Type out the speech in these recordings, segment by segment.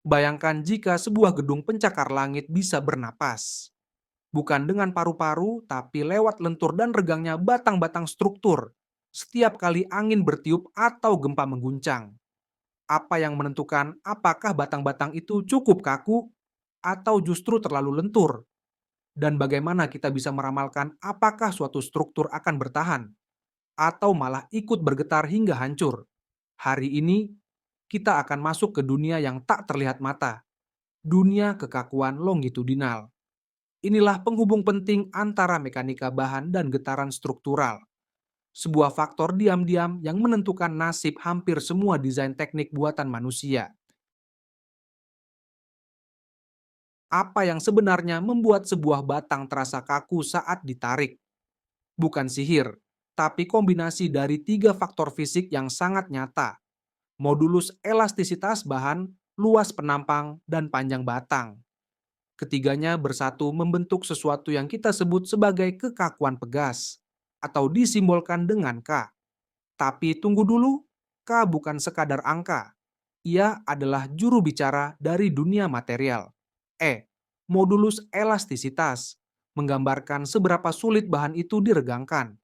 Bayangkan jika sebuah gedung pencakar langit bisa bernapas. Bukan dengan paru-paru, tapi lewat lentur dan regangnya batang-batang struktur. Setiap kali angin bertiup atau gempa mengguncang. Apa yang menentukan apakah batang-batang itu cukup kaku atau justru terlalu lentur? Dan bagaimana kita bisa meramalkan apakah suatu struktur akan bertahan atau malah ikut bergetar hingga hancur? Hari ini, kita akan masuk ke dunia yang tak terlihat mata, dunia kekakuan longitudinal. Inilah penghubung penting antara mekanika bahan dan getaran struktural. Sebuah faktor diam-diam yang menentukan nasib hampir semua desain teknik buatan manusia. Apa yang sebenarnya membuat sebuah batang terasa kaku saat ditarik? Bukan sihir, tapi kombinasi dari tiga faktor fisik yang sangat nyata. Modulus elastisitas bahan, luas penampang, dan panjang batang. Ketiganya bersatu membentuk sesuatu yang kita sebut sebagai kekakuan pegas, atau disimbolkan dengan K. Tapi tunggu dulu, K bukan sekadar angka. Ia adalah juru bicara dari dunia material. Modulus elastisitas, menggambarkan seberapa sulit bahan itu diregangkan.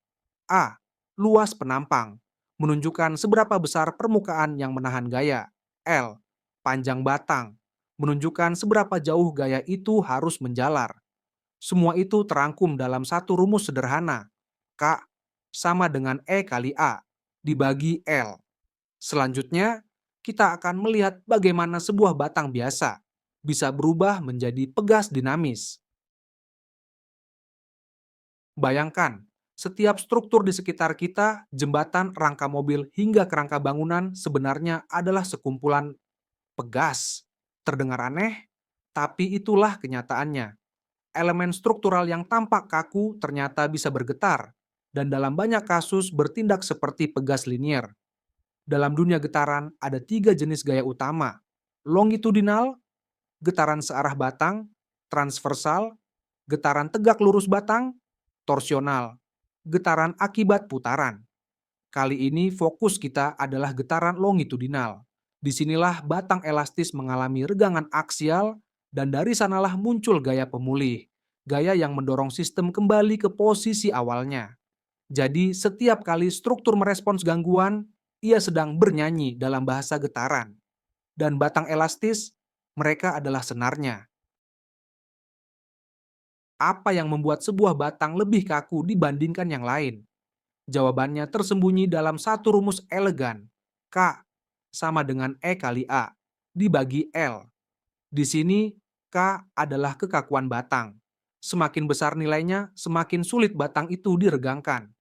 A. Luas penampang, menunjukkan seberapa besar permukaan yang menahan gaya. L. Panjang batang, menunjukkan seberapa jauh gaya itu harus menjalar. Semua itu terangkum dalam satu rumus sederhana. K sama dengan E kali A dibagi L. Selanjutnya, kita akan melihat bagaimana sebuah batang biasa bisa berubah menjadi pegas dinamis. Bayangkan, setiap struktur di sekitar kita, jembatan, rangka mobil, hingga kerangka bangunan sebenarnya adalah sekumpulan pegas. Terdengar aneh, tapi itulah kenyataannya. Elemen struktural yang tampak kaku ternyata bisa bergetar, dan dalam banyak kasus bertindak seperti pegas linier. Dalam dunia getaran ada tiga jenis gaya utama: longitudinal, getaran searah batang; transversal, getaran tegak lurus batang; torsional, getaran akibat putaran. Kali ini fokus kita adalah getaran longitudinal. Disinilah batang elastis mengalami regangan aksial, dan dari sanalah muncul gaya pemulih. Gaya yang mendorong sistem kembali ke posisi awalnya. Jadi setiap kali struktur merespons gangguan, ia sedang bernyanyi dalam bahasa getaran. Dan batang elastis, mereka adalah senarnya. Apa yang membuat sebuah batang lebih kaku dibandingkan yang lain? Jawabannya tersembunyi dalam satu rumus elegan. K sama dengan E kali A dibagi L. Di sini, K adalah kekakuan batang. Semakin besar nilainya, semakin sulit batang itu diregangkan.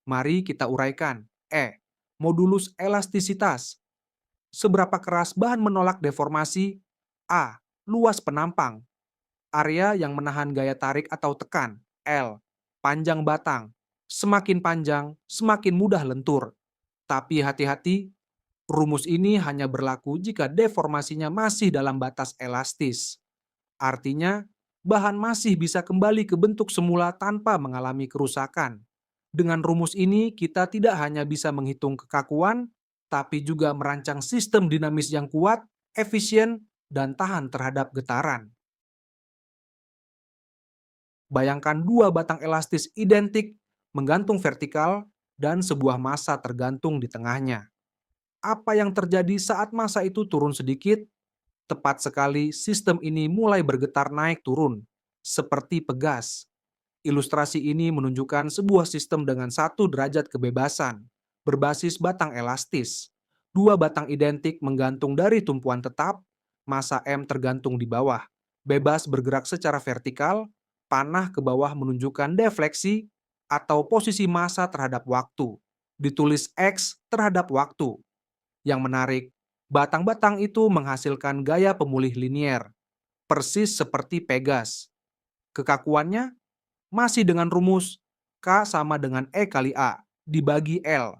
Mari kita uraikan. Modulus elastisitas. Seberapa keras bahan menolak deformasi? A. Luas penampang. Area yang menahan gaya tarik atau tekan. L. Panjang batang. Semakin panjang, semakin mudah lentur. Tapi hati-hati, rumus ini hanya berlaku jika deformasinya masih dalam batas elastis. Artinya, bahan masih bisa kembali ke bentuk semula tanpa mengalami kerusakan. Dengan rumus ini, kita tidak hanya bisa menghitung kekakuan, tapi juga merancang sistem dinamis yang kuat, efisien, dan tahan terhadap getaran. Bayangkan dua batang elastis identik, menggantung vertikal, dan sebuah massa tergantung di tengahnya. Apa yang terjadi saat massa itu turun sedikit? Tepat sekali, sistem ini mulai bergetar naik turun, seperti pegas. Ilustrasi ini menunjukkan sebuah sistem dengan satu derajat kebebasan, berbasis batang elastis. Dua batang identik menggantung dari tumpuan tetap, massa M tergantung di bawah, bebas bergerak secara vertikal, panah ke bawah menunjukkan defleksi, atau posisi massa terhadap waktu. Ditulis X terhadap waktu. Yang menarik, batang-batang itu menghasilkan gaya pemulih linier, persis seperti Pegas. Kekakuannya masih dengan rumus K sama dengan E kali A dibagi L.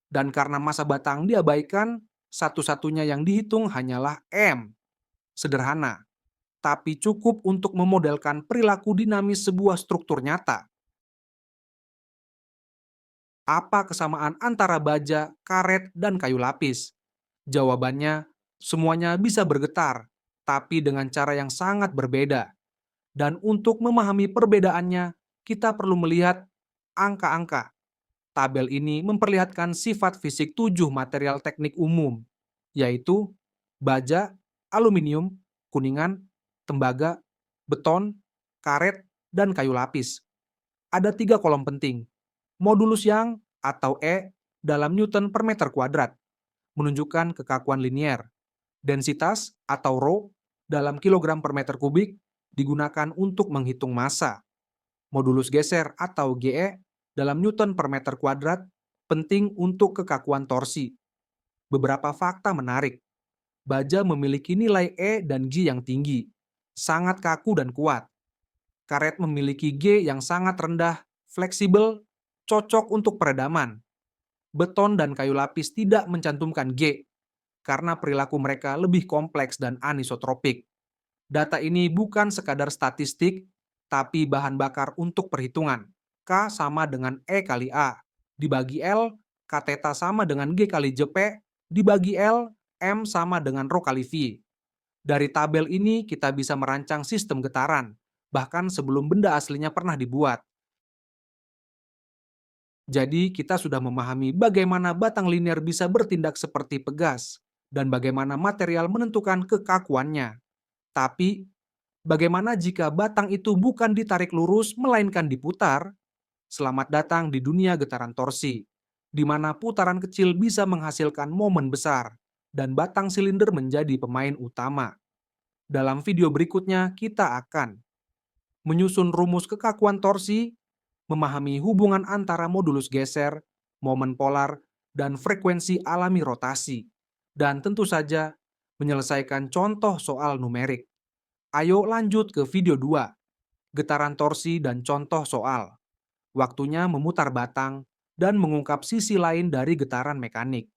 Dan karena massa batang diabaikan, satu-satunya yang dihitung hanyalah M. Sederhana, tapi cukup untuk memodelkan perilaku dinamis sebuah struktur nyata. Apa kesamaan antara baja, karet, dan kayu lapis? Jawabannya, semuanya bisa bergetar, tapi dengan cara yang sangat berbeda. Dan untuk memahami perbedaannya, kita perlu melihat angka-angka. Tabel ini memperlihatkan sifat fisik 7 material teknik umum, yaitu baja, aluminium, kuningan, tembaga, beton, karet, dan kayu lapis. Ada 3 kolom penting. Modulus Young atau E dalam Newton per meter kuadrat, menunjukkan kekakuan linier. Densitas atau Rho dalam kilogram per meter kubik digunakan untuk menghitung massa. Modulus geser atau GE dalam Newton per meter kuadrat penting untuk kekakuan torsi. Beberapa fakta menarik. Baja memiliki nilai E dan G yang tinggi, sangat kaku dan kuat. Karet memiliki G yang sangat rendah, fleksibel, cocok untuk peredaman. Beton dan kayu lapis tidak mencantumkan G, karena perilaku mereka lebih kompleks dan anisotropik. Data ini bukan sekadar statistik, tapi bahan bakar untuk perhitungan. K sama dengan E kali A, dibagi L, K theta sama dengan G kali JP, dibagi L, M sama dengan Rho kali V. Dari tabel ini kita bisa merancang sistem getaran, bahkan sebelum benda aslinya pernah dibuat. Jadi kita sudah memahami bagaimana batang linier bisa bertindak seperti pegas, dan bagaimana material menentukan kekakuannya. Tapi, bagaimana jika batang itu bukan ditarik lurus, melainkan diputar? Selamat datang di dunia getaran torsi, di mana putaran kecil bisa menghasilkan momen besar, dan batang silinder menjadi pemain utama. Dalam video berikutnya, kita akan menyusun rumus kekakuan torsi, memahami hubungan antara modulus geser, momen polar, dan frekuensi alami rotasi, dan tentu saja menyelesaikan contoh soal numerik. Ayo lanjut ke video 2, getaran torsi dan contoh soal. Waktunya memutar batang dan mengungkap sisi lain dari getaran mekanik.